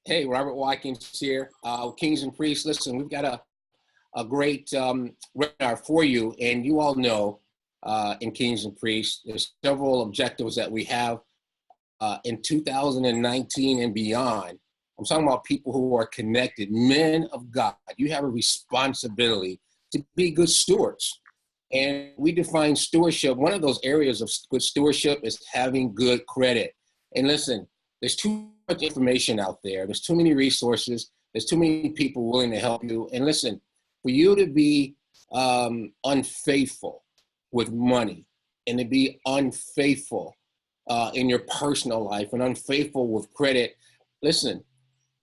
Hey, Robert Watkins here, Kings and Priests. Listen, we've got a great webinar for you, and you all know in Kings and Priests, there's several objectives that we have in 2019 and beyond. I'm talking about people who are connected, men of God. You have a responsibility to be good stewards. And we define stewardship. One of those areas of good stewardship is having good credit. And listen, there's too much information out there. There's too many resources. There's too many people willing to help you. And listen, for you to be unfaithful with money and to be unfaithful in your personal life and unfaithful with credit, listen,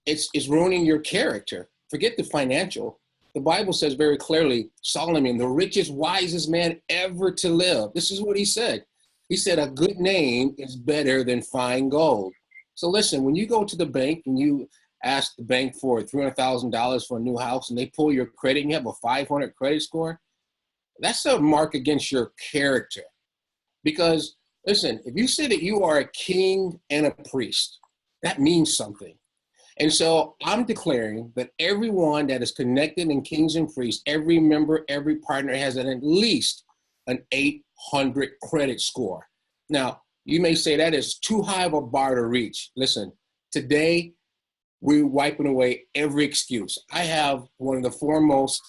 it's ruining your character. Forget the financial. The Bible says very clearly, Solomon, the richest, wisest man ever to live. This is what he said. He said, a good name is better than fine gold. So listen, when you go to the bank and you ask the bank for $300,000 for a new house and they pull your credit and you have a 500 credit score, that's a mark against your character. Because listen, if you say that you are a king and a priest, that means something. And so I'm declaring that everyone that is connected in Kings and Priests, every member, every partner has at least an 800 credit score. Now, you may say that is too high of a bar to reach. Listen, today we're wiping away every excuse. I have one of the foremost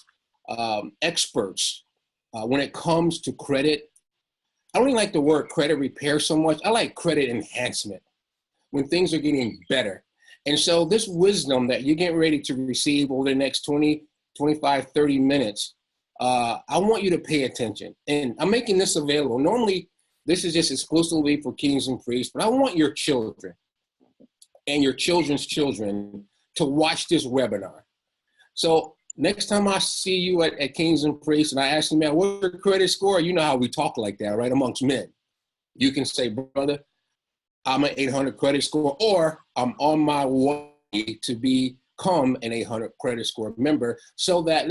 experts when it comes to credit. I don't even like the word credit repair so much. I like credit enhancement, when things are getting better. And so this wisdom that you're getting ready to receive over the next 20, 25, 30 minutes, I want you to pay attention. And I'm making this available. Normally, this is just exclusively for Kings and Priests, but I want your children and your children's children to watch this webinar. So next time I see you at Kings and Priests and I ask you, man, what's your credit score? You know how we talk like that, right, amongst men. You can say, brother, I'm an 800 credit score, or I'm on my way to become an 800 credit score member, so that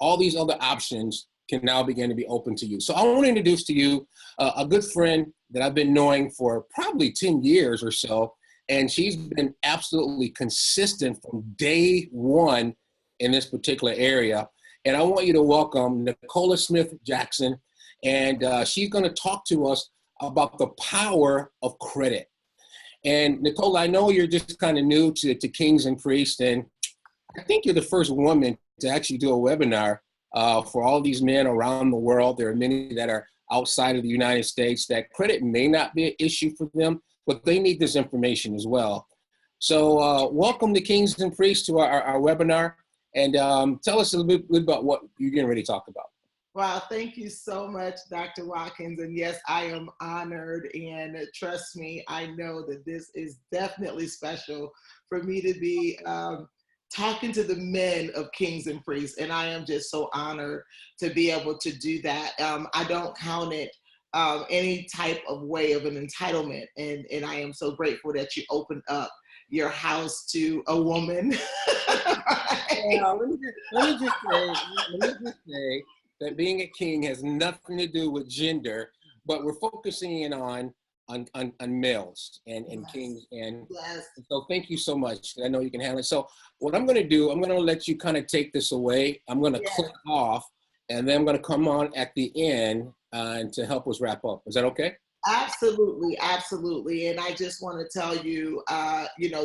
all these other options can now begin to be open to you. So I want to introduce to you a good friend that I've been knowing for probably 10 years or so, and she's been absolutely consistent from day one in this particular area. And I want you to welcome Nicola Smith-Jackson, and she's going to talk to us about the power of credit. And Nicola, I know you're just kind of new to Kings and Priests, and I think you're the first woman to actually do a webinar for all these men around the world. There are many that are outside of the United States that credit may not be an issue for them, but they need this information as well. So welcome to Kings and Priests to our webinar, and tell us a little bit about what you're getting ready to talk about. Wow, thank you so much, Dr. Watkins. And yes, I am honored, and trust me, I know that this is definitely special for me to be talking to the men of Kings and Priests, and I am just so honored to be able to do that. I don't count it any type of way of an entitlement, and I am so grateful that you opened up your house to a woman. Yeah, let me just say that being a king has nothing to do with gender, but we're focusing in on males and Yes. kings. And Yes. so thank you so much. I know you can handle it. So what I'm going to do, I'm going to let you kind of take this away. I'm going to click off, and then I'm going to come on at the end and to help us wrap up. Is that okay? Absolutely, absolutely. And I just want to tell you,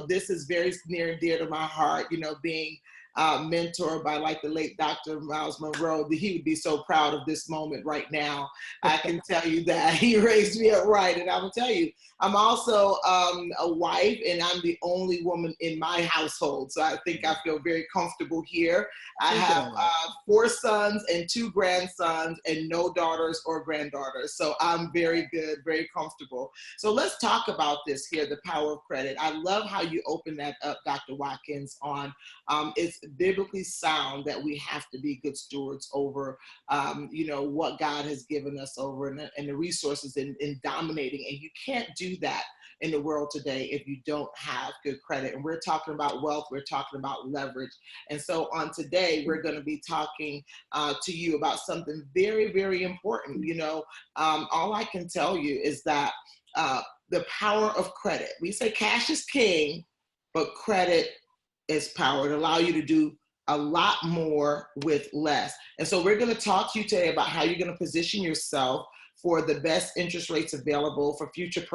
this is very near and dear to my heart, being mentored by like the late Dr. Miles Monroe. He would be so proud of this moment right now. I can tell you that he raised me up right. And I will tell you, I'm also a wife, and I'm the only woman in my household. So I think I feel very comfortable here. I have 4 sons and 2 grandsons and no daughters or granddaughters. So I'm very good, very comfortable. So let's talk about this here, the power of credit. I love how you open that up, Dr. Watkins, on it's biblically sound that we have to be good stewards over, what God has given us over and the resources in dominating. And you can't do that in the world today if you don't have good credit. And we're talking about wealth, we're talking about leverage. And so on today, we're going to be talking to you about something very, very important. All I can tell you is that the power of credit. We say cash is king, but credit is power. It allows you to do a lot more with less. And so we're going to talk to you today about how you're going to position yourself for the best interest rates available for future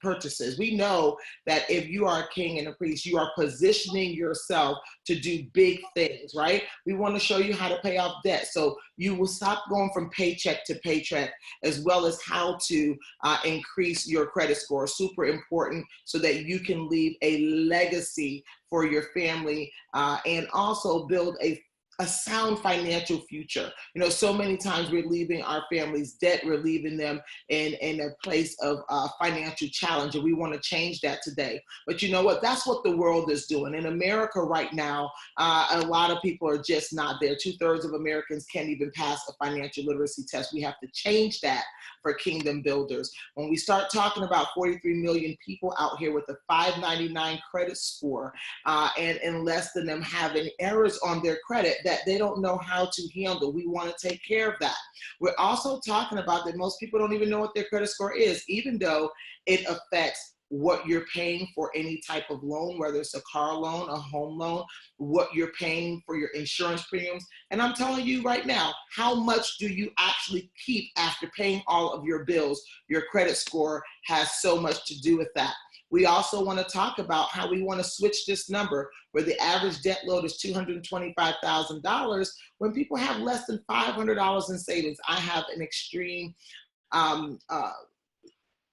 purchases. We know that if you are a king and a priest, you are positioning yourself to do big things, right? We want to show you how to pay off debt. So you will stop going from paycheck to paycheck, as well as how to increase your credit score. Super important so that you can leave a legacy for your family and also build a sound financial future. You know, so many times we're leaving our families debt, we're leaving them in a place of financial challenge, and we want to change that today. But you know what? That's what the world is doing. In America right now, a lot of people are just not there. 2/3 of Americans can't even pass a financial literacy test. We have to change that for kingdom builders. When we start talking about 43 million people out here with a 599 credit score, and less than them having errors on their credit that they don't know how to handle, we want to take care of that. We're also talking about that most people don't even know what their credit score is, even though it affects what you're paying for any type of loan, whether it's a car loan, a home loan, what you're paying for your insurance premiums. And I'm telling you right now, how much do you actually keep after paying all of your bills? Your credit score has so much to do with that. We also want to talk about how we want to switch this number where the average debt load is $225,000 when people have less than $500 in savings. I have an extreme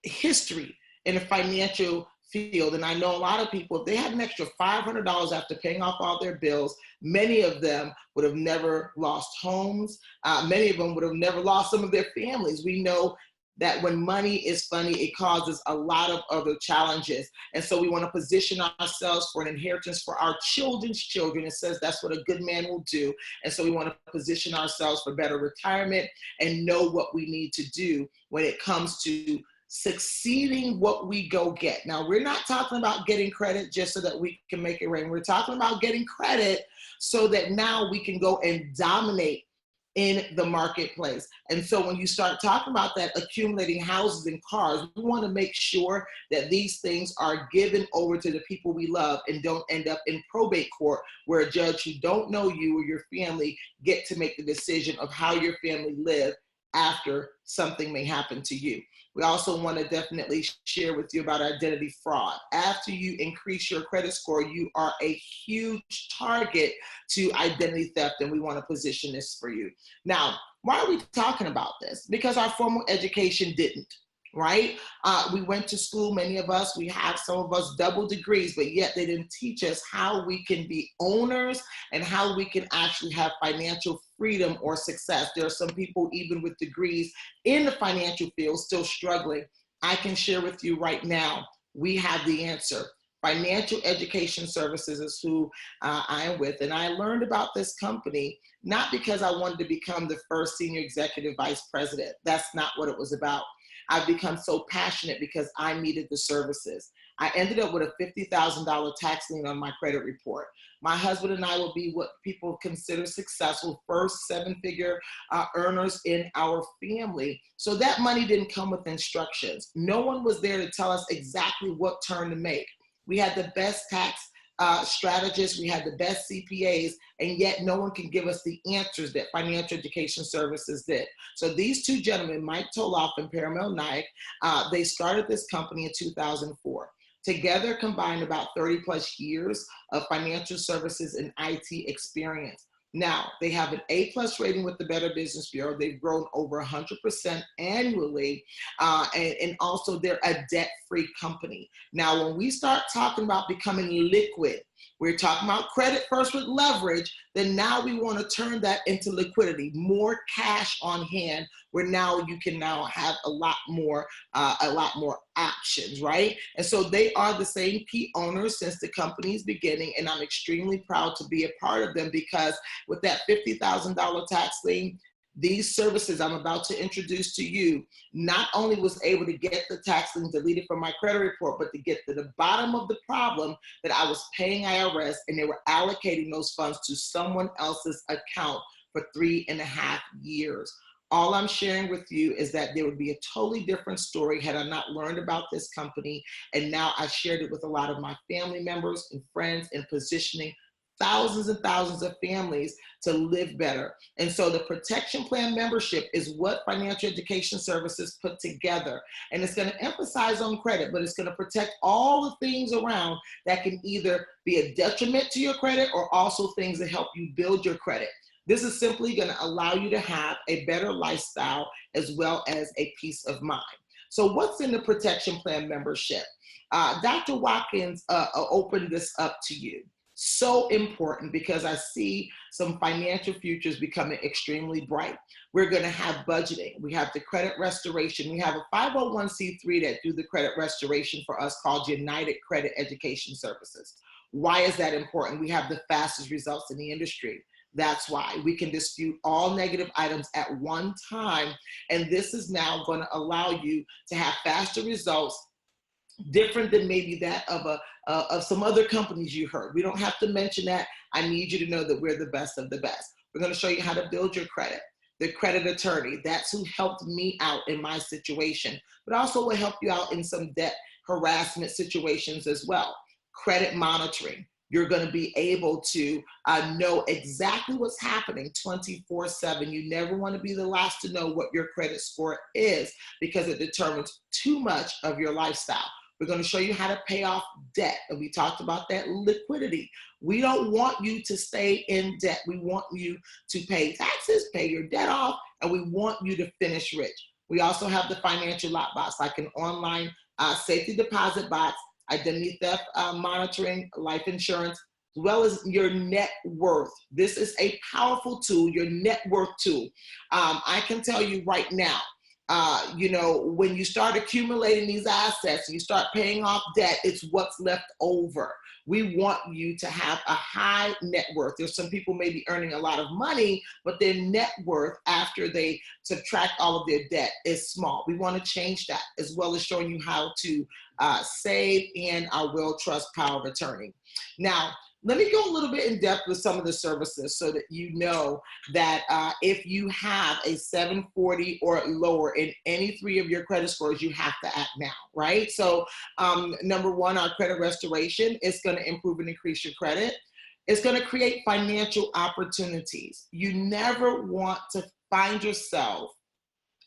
history in the financial field, and I know a lot of people, if they had an extra $500 after paying off all their bills, many of them would have never lost homes. Many of them would have never lost some of their families. We know that when money is funny, it causes a lot of other challenges. And so we want to position ourselves for an inheritance for our children's children. It says that's what a good man will do. And so we want to position ourselves for better retirement and know what we need to do when it comes to succeeding what we go get. Now, we're not talking about getting credit just so that we can make it rain. We're talking about getting credit so that now we can go and dominate in the marketplace. And so when you start talking about that, accumulating houses and cars, we want to make sure that these things are given over to the people we love and don't end up in probate court where a judge who don't know you or your family get to make the decision of how your family live after something may happen to you. We also want to definitely share with you about identity fraud. After you increase your credit score, you are a huge target to identity theft, and we want to position this for you. Now, why are we talking about this? Because our formal education didn't, right? We went to school, many of us, we have some of us double degrees, but yet they didn't teach us how we can be owners and how we can actually have financial freedom or success. There are some people, even with degrees in the financial field, still struggling. I can share with you right now, we have the answer. Financial Education Services is who I am with. And I learned about this company, not because I wanted to become the first senior executive vice president. That's not what it was about. I've become so passionate because I needed the services. I ended up with a $50,000 tax lien on my credit report. My husband and I will be what people consider successful, first seven-figure earners in our family. So that money didn't come with instructions. No one was there to tell us exactly what turn to make. We had the best tax strategists, we had the best CPAs, and yet no one can give us the answers that Financial Education Services did. So these two gentlemen, Mike Toloff and Paramel Naik, they started this company in 2004. Together combined about 30 plus years of financial services and IT experience. Now, they have an A+ rating with the Better Business Bureau. They've grown over 100% annually, and also they're a debt-free company. Now, when we start talking about becoming liquid, we're talking about credit first with leverage, then now we want to turn that into liquidity, more cash on hand, where now you can now have a lot more options, right? And so they are the same key owners since the company's beginning, and I'm extremely proud to be a part of them because with that $50,000 tax lien, these services I'm about to introduce to you not only was able to get the tax lien deleted from my credit report, but to get to the bottom of the problem that I was paying IRS and they were allocating those funds to someone else's account for 3.5 years. All I'm sharing with you is that there would be a totally different story had I not learned about this company. And now I shared it with a lot of my family members and friends and positioning thousands and thousands of families to live better. And so the protection plan membership is what financial education services put together. And it's going to emphasize on credit, but it's going to protect all the things around that can either be a detriment to your credit or also things that help you build your credit. This is simply going to allow you to have a better lifestyle as well as a peace of mind. So what's in the protection plan membership? Dr. Watkins opened this up to you. So important because I see some financial futures becoming extremely bright. We're going to have budgeting. We have the credit restoration. We have a 501c3 that do the credit restoration for us called United Credit Education Services. Why is that important? We have the fastest results in the industry. That's why we can dispute all negative items at one time. And this is now going to allow you to have faster results, different than maybe that of some other companies you heard. We don't have to mention that. I need you to know that we're the best of the best. We're going to show you how to build your credit. The credit attorney, that's who helped me out in my situation, but also will help you out in some debt harassment situations as well. Credit monitoring. You're going to be able to know exactly what's happening 24/7. You never want to be the last to know what your credit score is because it determines too much of your lifestyle. We're going to show you how to pay off debt. And we talked about that liquidity. We don't want you to stay in debt. We want you to pay taxes, pay your debt off, and we want you to finish rich. We also have the financial lockbox, like an online safety deposit box, identity theft monitoring, life insurance, as well as your net worth. This is a powerful tool, your net worth tool. I can tell you right now, when you start accumulating these assets and you start paying off debt, it's what's left over. We want you to have a high net worth. There's some people maybe earning a lot of money, but their net worth after they subtract all of their debt is small. We want to change that, as well as showing you how to save and our will, trust, power of attorney. Now, let me go a little bit in depth with some of the services so that you know that if you have a 740 or lower in any three of your credit scores, you have to act now, right? So number one, our credit restoration is going to improve and increase your credit. It's going to create financial opportunities. You never want to find yourself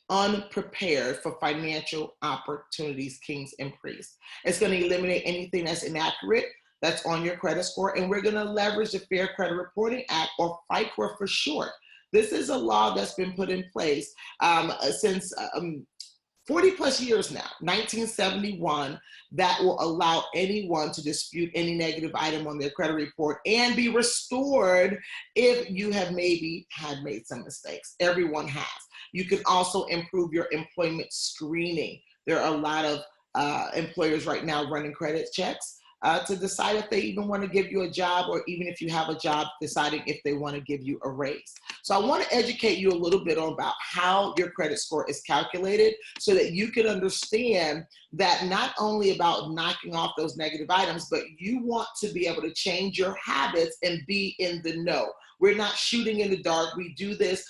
unprepared for financial opportunities, kings and priests. It's going to eliminate anything that's inaccurate that's on your credit score, and we're going to leverage the Fair Credit Reporting Act, or FICRA for short. This is a law that's been put in place since 40 plus years now, 1971, that will allow anyone to dispute any negative item on their credit report and be restored if you have maybe had made some mistakes. Everyone has. You can also improve your employment screening. There are a lot of employers right now running credit checks to decide if they even want to give you a job, or even if you have a job, deciding if they want to give you a raise. So I want to educate you a little bit about how your credit score is calculated so that you can understand that not only about knocking off those negative items, but you want to be able to change your habits and be in the know. We're not shooting in the dark. We do this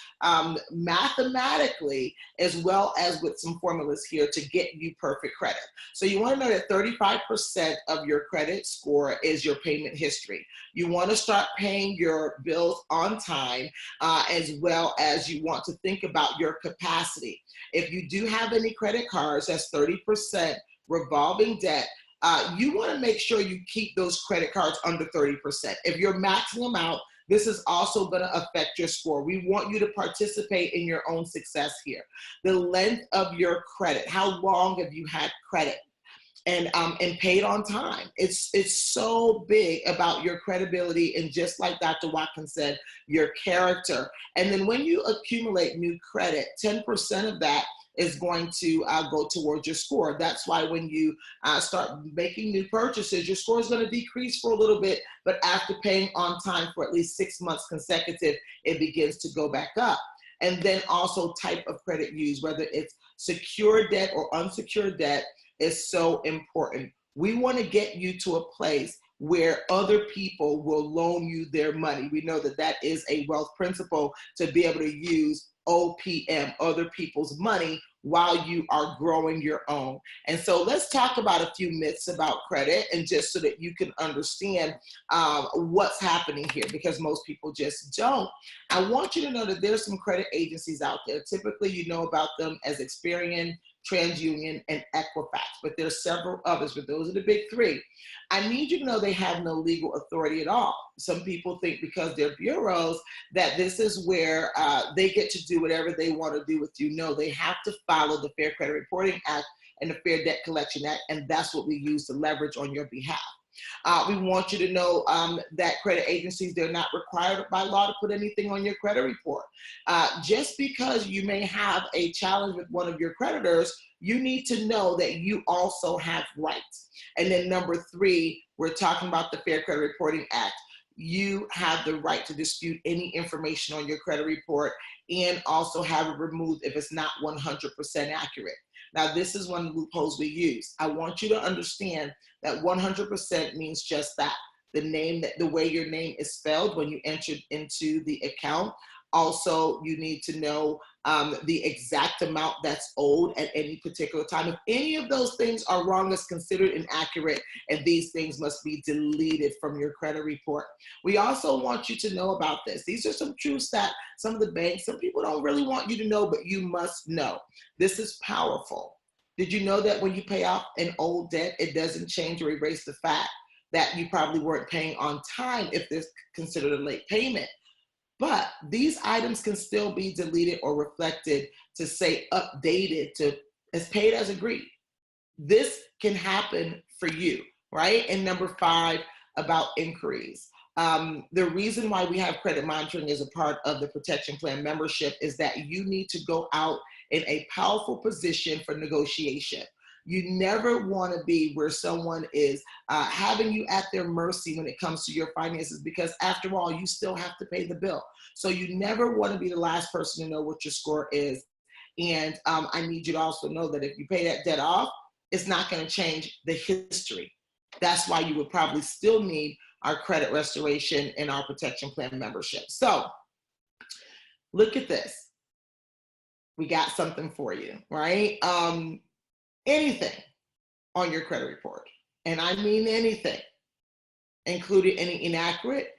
mathematically, as well as with some formulas here to get you perfect credit. So you want to know that 35% of your credit score is your payment history. You want to start paying your bills on time, as well as you want to think about your capacity. If you do have any credit cards, that's 30% revolving debt. You want to make sure you keep those credit cards under 30%. If you're maxing them out, this is also going to affect your score. We want you to participate in your own success here. The length of your credit. How long have you had credit? And paid on time. It's so big about your credibility, and just like Dr. Watkins said, your character. And then when you accumulate new credit, 10% of that is going to go towards your score. That's why when you start making new purchases, your score is going to decrease for a little bit, but after paying on time for at least 6 months consecutive, it begins to go back up. And then also type of credit used, whether it's secured debt or unsecured debt, is so important. We want to get you to a place where other people will loan you their money. We know that that is a wealth principle to be able to use OPM, other people's money, while you are growing your own. And so let's talk about a few myths about credit, and just so that you can understand what's happening here, because most people just don't. I want you to know that there's some credit agencies out there. Typically, you know about them as Experian, TransUnion, and Equifax, but there's several others, but those are the big three. I need you to know they have no legal authority at all. Some people think because they're bureaus that this is where they get to do whatever they want to do with you. No, they have to follow the Fair Credit Reporting Act and the Fair Debt Collection Act, and that's what we use to leverage on your behalf. We want you to know that credit agencies, they're not required by law to put anything on your credit report. Just because you may have a challenge with one of your creditors, you need to know that you also have rights. And then number three, we're talking about the Fair Credit Reporting Act. You have the right to dispute any information on your credit report and also have it removed if it's not 100% accurate. Now, this is one of the loopholes we use. I want you to understand that 100% means just that. The way your name is spelled when you entered into the account. Also, you need to know the exact amount that's owed at any particular time. If any of those things are wrong, it's considered inaccurate, and these things must be deleted from your credit report. We also want you to know about this. These are some truths that some of the banks, some people don't really want you to know, but you must know. This is powerful. Did you know that when you pay off an old debt, it doesn't change or erase the fact that you probably weren't paying on time if this is considered a late payment? But these items can still be deleted or reflected to say updated to as paid as agreed. This can happen for you, right? And number five, about inquiries. The reason why we have credit monitoring as a part of the protection plan membership is that you need to go out in a powerful position for negotiation. You never want to be where someone is having you at their mercy when it comes to your finances, because after all, you still have to pay the bill. So you never want to be the last person to know what your score is. And I need you to also know that if you pay that debt off, it's not going to change the history. That's why you would probably still need our credit restoration and our protection plan membership. So look at this. We got something for you, right? Anything on your credit report, and I mean anything, including any inaccurate,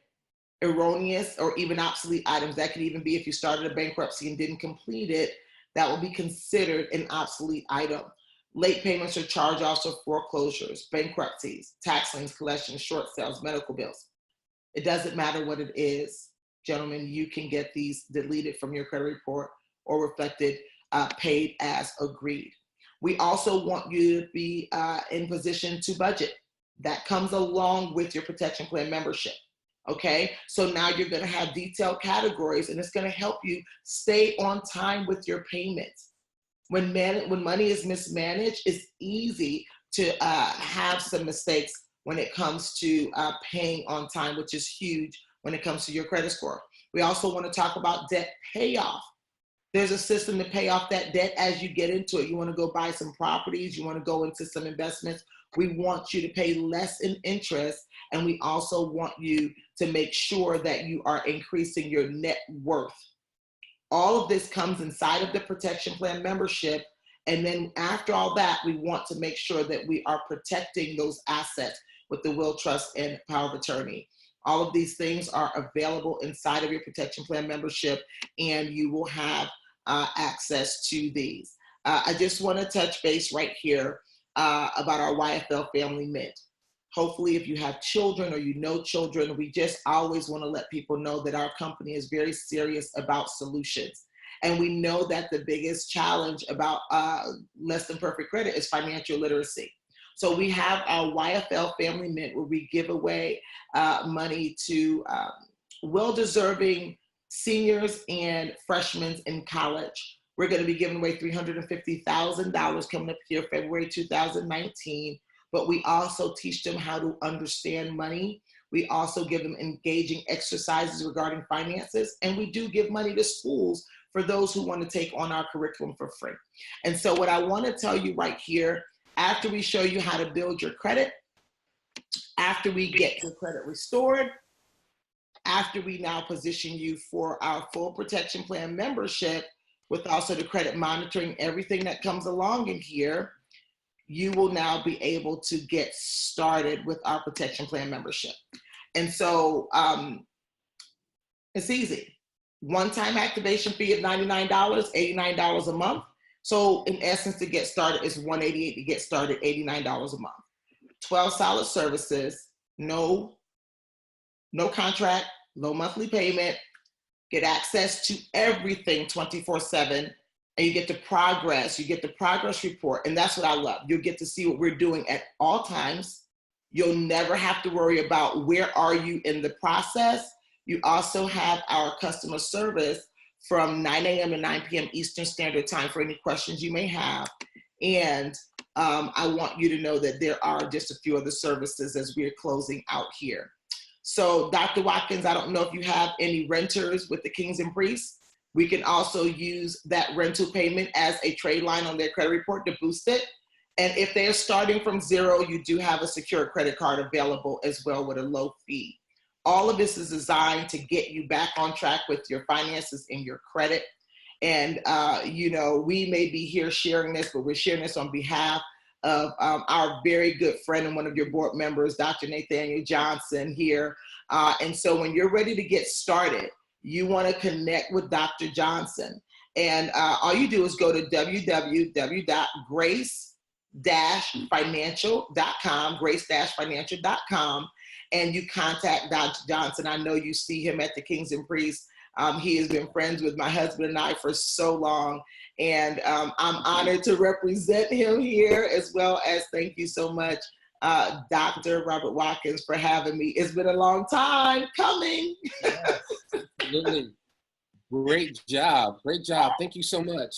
erroneous, or even obsolete items. That could even be if you started a bankruptcy and didn't complete it, that will be considered an obsolete item. Late payments or charge-offs or foreclosures, bankruptcies, tax liens, collections, short sales, medical bills. It doesn't matter what it is, gentlemen, you can get these deleted from your credit report or reflected, paid as agreed. We also want you to be in position to budget. That comes along with your protection plan membership. Okay, so now you're going to have detailed categories, and it's going to help you stay on time with your payments. When money is mismanaged, it's easy to have some mistakes when it comes to paying on time, which is huge when it comes to your credit score. We also want to talk about debt payoff. There's a system to pay off that debt as you get into it. You want to go buy some properties, you want to go into some investments. We want you to pay less in interest, and we also want you to make sure that you are increasing your net worth. All of this comes inside of the protection plan membership. And then after all that, we want to make sure that we are protecting those assets with the will, trust, and power of attorney. All of these things are available inside of your protection plan membership, and you will have access to these. I just want to touch base right here about our YFL Family Mint. Hopefully, if you have children or you know children, we just always want to let people know that our company is very serious about solutions. And we know that the biggest challenge about less than perfect credit is financial literacy. So we have our YFL Family Mint, where we give away money to well-deserving seniors and freshmen in college. We're going to be giving away $350,000 coming up here, February 2019. But we also teach them how to understand money. We also give them engaging exercises regarding finances. And we do give money to schools for those who want to take on our curriculum for free. And so what I want to tell you right here, after we show you how to build your credit, after we get your credit restored, after we now position you for our full protection plan membership, with also the credit monitoring, everything that comes along in here, you will now be able to get started with our protection plan membership. And so it's easy. One-time activation fee of $99, $89 a month. So in essence, to get started, it's $188 to get started, $89 a month. 12 solid services, no contract, no monthly payment, get access to everything 24/7, and you get the progress report. And that's what I love. You'll get to see what we're doing at all times. You'll never have to worry about where are you in the process. You also have our customer service from 9 a.m. to 9 p.m. Eastern Standard Time for any questions you may have. And I want you to know that there are just a few other services as we're closing out here. So Dr. Watkins, I don't know if you have any renters with the Kings and Priests. We can also use that rental payment as a trade line on their credit report to boost it. And if they're starting from zero, you do have a secure credit card available as well with a low fee. All of this is designed to get you back on track with your finances and your credit. And, you know, we may be here sharing this, but we're sharing this on behalf of our very good friend and one of your board members, Dr. Nathaniel Johnson here. And so when you're ready to get started, you want to connect with Dr. Johnson. And all you do is go to www.grace-financial.com, grace-financial.com, and you contact Dr. Johnson. I know you see him at the Kings and Priests. He has been friends with my husband and I for so long. And I'm honored to represent him here, as well as thank you so much, Dr. Robert Watkins, for having me. It's been a long time coming. Yes, absolutely. Great job. Great job. Thank you so much.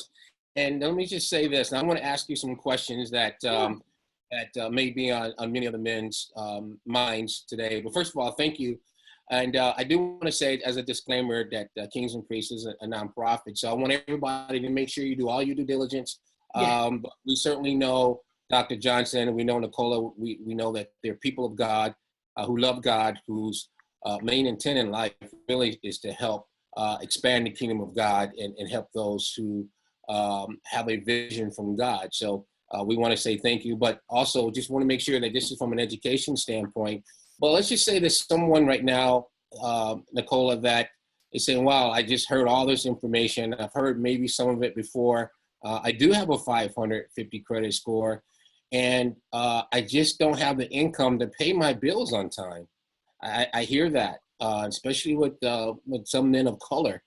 And let me just say this. And I want to ask you some questions that may be on many of the men's minds today. But first of all, thank you. And I do want to say as a disclaimer that Kings and Priests is a nonprofit. So I want everybody to make sure you do all your due diligence. But we certainly know Dr. Johnson and we know Nicola. We know that they're people of God who love God, whose main intent in life really is to help expand the kingdom of God and help those who have a vision from God. So we want to say thank you, but also just want to make sure that this is from an education standpoint. But let's just say there's someone right now, Nicola, that is saying, wow, I just heard all this information. I've heard maybe some of it before. I do have a 550 credit score, and I just don't have the income to pay my bills on time. I hear that, especially with some men of color.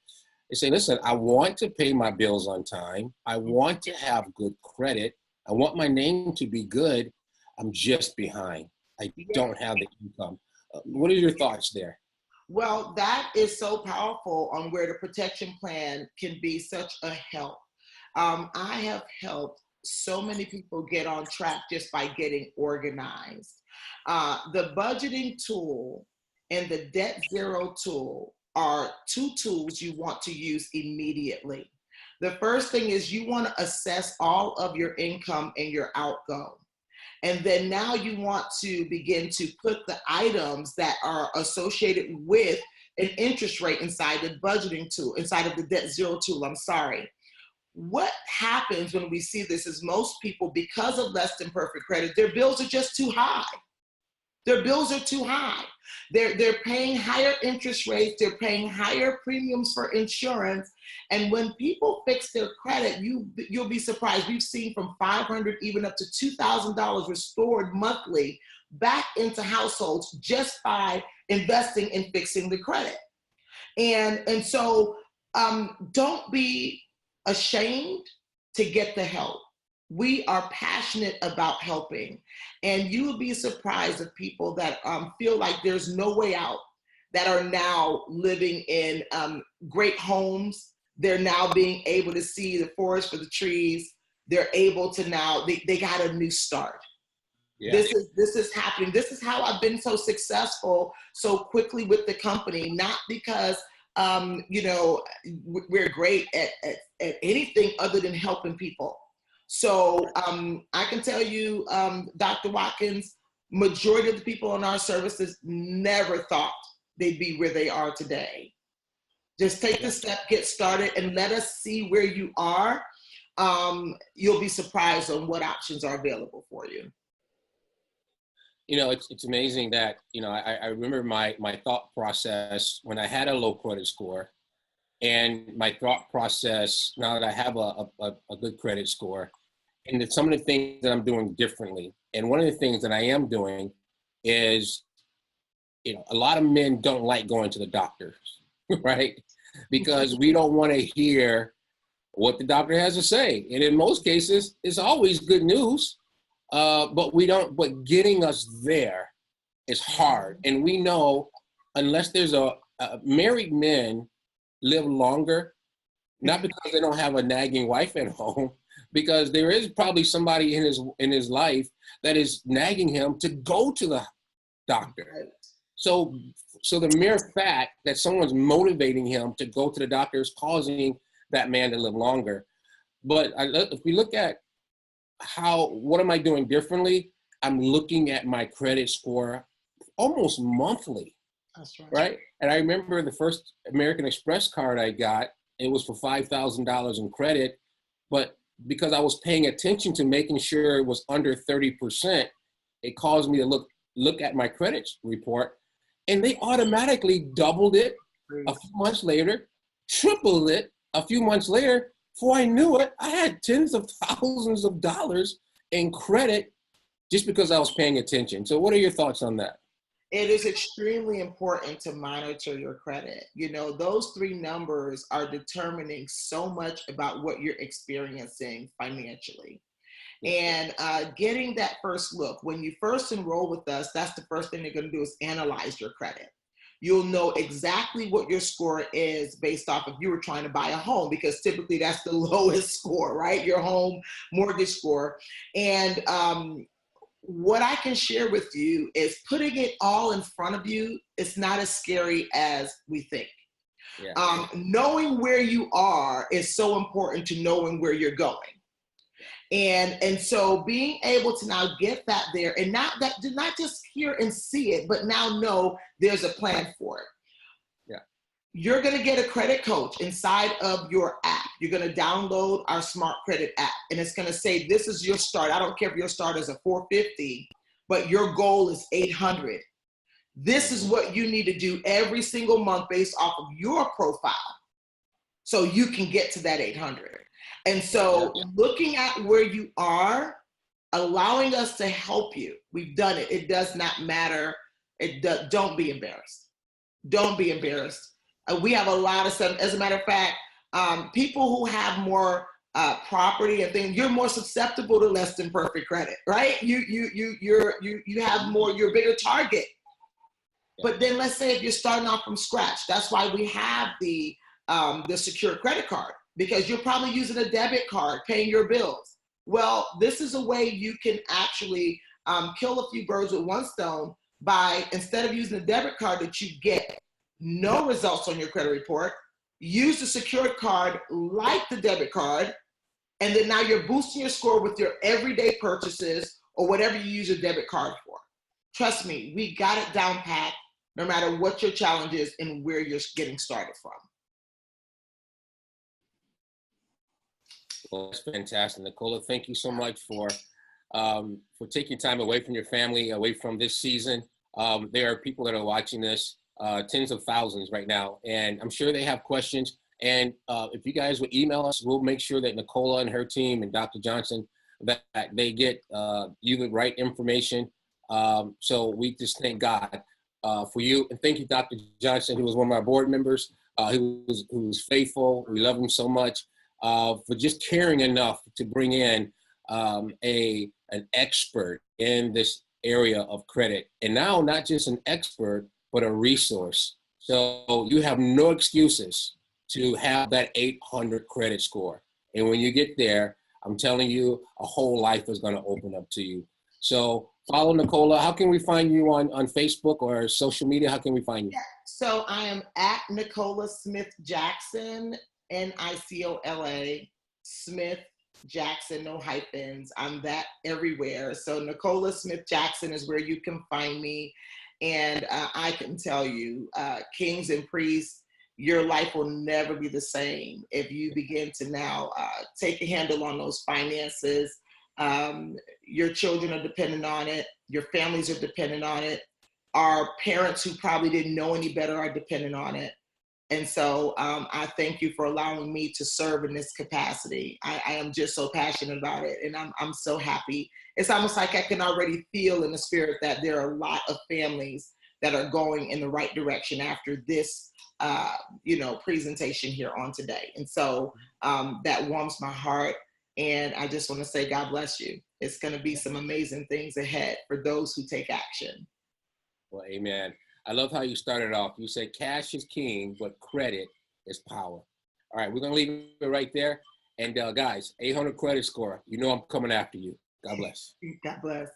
They say, listen, I want to pay my bills on time. I want to have good credit. I want my name to be good. I'm just behind. I don't have the income. What are your thoughts there? Well, that is so powerful on where the protection plan can be such a help. I have helped so many people get on track just by getting organized. The budgeting tool and the debt zero tool are two tools you want to use immediately. The first thing is you want to assess all of your income and your outgo. And then now you want to begin to put the items that are associated with an interest rate inside the budgeting tool, inside of the debt zero tool, What happens when we see this is most people, because of less than perfect credit, their bills are just too high. Their bills are too high. They're paying higher interest rates. They're paying higher premiums for insurance. And when people fix their credit, you'll be surprised. We've seen from $500 even up to $2,000 restored monthly back into households just by investing in fixing the credit. And so don't be ashamed to get the help. We are passionate about helping, and you will be surprised of people that feel like there's no way out, that are now living in great homes. They're now being able to see the forest for the trees. They're able to now, they got a new start. Yeah. This is happening. This is how I've been so successful so quickly with the company, not because we're great at anything other than helping people. So I can tell you, Dr. Watkins, majority of the people in our services never thought they'd be where they are today. Just take the step, get started, and let us see where you are. You'll be surprised on what options are available for you. You know, it's amazing that, you know, I remember my thought process when I had a low credit score, and my thought process now that I have a good credit score, and some of the things that I'm doing differently. And one of the things that I am doing is, you know, a lot of men don't like going to the doctors, right? Because we don't want to hear what the doctor has to say. And in most cases, it's always good news, but getting us there is hard. And we know unless there's married men live longer, not because they don't have a nagging wife at home, because there is probably somebody in his life that is nagging him to go to the doctor. So the mere fact that someone's motivating him to go to the doctor is causing that man to live longer. But if we look at what am I doing differently? I'm looking at my credit score almost monthly. That's right. Right? And I remember the first American Express card I got, it was for $5,000 in credit, but because I was paying attention to making sure it was under 30%, it caused me to look at my credit report, and they automatically doubled it a few months later, tripled it a few months later. Before I knew it, I had tens of thousands of dollars in credit just because I was paying attention. So what are your thoughts on that? It is extremely important to monitor your credit. You know, those three numbers are determining so much about what you're experiencing financially. And getting that first look, when you first enroll with us, that's the first thing they're going to do is analyze your credit. You'll know exactly what your score is based off if you were trying to buy a home, because typically that's the lowest score, right? Your home mortgage score. And what I can share with you is putting it all in front of you. It's not as scary as we think. Yeah. Knowing where you are is so important to knowing where you're going. And so being able to now get that there and not just hear and see it, but now know there's a plan for it. Yeah. You're going to get a credit coach inside of your app. You're going to download our Smart Credit app, and it's going to say, this is your start. I don't care if your start is a 450, but your goal is 800. This is what you need to do every single month based off of your profile so you can get to that 800. And so looking at where you are, allowing us to help you. We've done it. It does not matter. Don't be embarrassed. Don't be embarrassed. We have a lot of stuff. As a matter of fact, people who have more property and things, you're more susceptible to less than perfect credit, right? You have more, you're a bigger target. But then let's say if you're starting off from scratch, that's why we have the secure credit card, because you're probably using a debit card, paying your bills. Well, this is a way you can actually kill a few birds with one stone by, instead of using a debit card that you get no results on your credit report, use the secured card like the debit card, and then now you're boosting your score with your everyday purchases or whatever you use your debit card for. Trust me, we got it down pat, no matter what your challenge is and where you're getting started from. Well, that's fantastic, Nicola. Thank you so much for taking time away from your family, away from this season. There are people that are watching this, tens of thousands right now, and I'm sure they have questions. And if you guys would email us, we'll make sure that Nicola and her team and Dr. Johnson, that they get you the right information. So we just thank God for you. And thank you, Dr. Johnson, who was one of our board members, who was faithful. We love him so much. For just caring enough to bring in an expert in this area of credit. And now not just an expert, but a resource. So you have no excuses to have that 800 credit score. And when you get there, I'm telling you, a whole life is going to open up to you. So follow Nicola. How can we find you on Facebook or social media? How can we find you? Yeah. So I am at Nicola Smith Jackson, Nicola Smith Jackson, no hyphens. I'm that everywhere. So Nicola Smith Jackson is where you can find me. And I can tell you, kings and priests, your life will never be the same if you begin to now take a handle on those finances. Your children are dependent on it. Your families are dependent on it. Our parents who probably didn't know any better are dependent on it. And so I thank you for allowing me to serve in this capacity. I am just so passionate about it, and I'm so happy. It's almost like I can already feel in the spirit that there are a lot of families that are going in the right direction after this, presentation here on today. And so that warms my heart. And I just want to say, God bless you. It's going to be some amazing things ahead for those who take action. Well, amen. I love how you started off. You said cash is king, but credit is power. All right, we're going to leave it right there. And guys, 800 credit score. You know I'm coming after you. God bless. God bless.